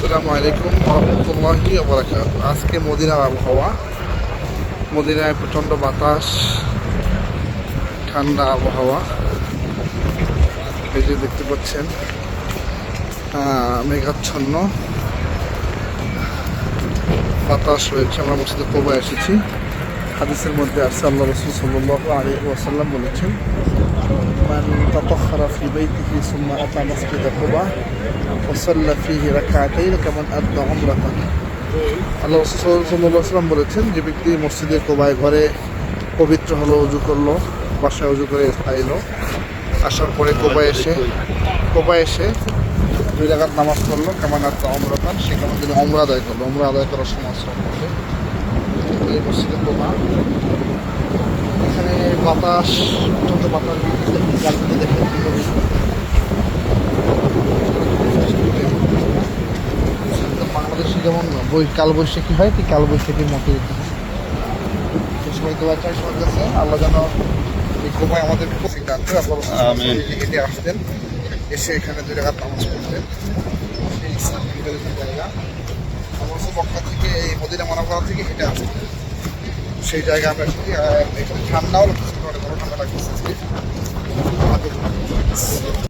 আসসালামু আলাইকুম ওয়া রাহমাতুল্লাহি ওয়া বারাকাতুহু। আজকে মদিনার আবহাওয়া, মদিনায় প্রচণ্ড বাতাস, ঠান্ডা আবহাওয়া। এই যে দেখতে পাচ্ছেন মেঘাচ্ছন্ন বাতাস রয়েছে। আমরা মসজিদে কুবা এসেছি। হাদিসের মধ্যে আসছে আল্লাহ রাসূল সাল্লাল্লাহু আলাইহি ওয়াসাল্লাম বলেছেন, মান তাতাহহারা ফি বাইতিহি সুম্মা আতা মসজিদ কুবা ওয়াসাল্লা ফিহি রাকাতাইন কামান আদা উমরাতান। আল্লাহ রাসূল সাল্লাল্লাহু আলাইহি ওয়াসাল্লাম বলেছেন, যে ব্যক্তি মসজিদে কুবায় ঘরে পবিত্র হলো, ওযু করলো, বাসায় ওযু করে আইলো, আসার পরে কুবায় এসে 2 রাকাত নামাজ পড়লো, কামান আদা উমরাতান, সে কেমন যেন উমরা আদায় করলো। উমরা আদায় করার সময় সম্পর্কে এই মসজিদে কুবা। এখানে বাতাস, প্রচণ্ড বাতাস, গাছগুলো দেখে বাংলাদেশে যেমন কালবৈশাখী হয়, ঠিক কালবৈশাখীর মতো সে সময় তো বাচ্চা সময় গেছে। আল্লাহ যেন এই কুবায় আমাদের সিদ্ধান্তে আপনারা হেঁটে আসতেন, এসে এখানে 2 রাকাত নামাজ পড়তেন। সেই জায়গা আমার মক্কা থেকে, এই মদিনা মুনাওয়ারা থেকে হেঁটে আসতেন। সেই জায়গায় আমরা এখানে ঠান্ডাও লাগতেছে, বড় ঠান্ডা লাগতেছে।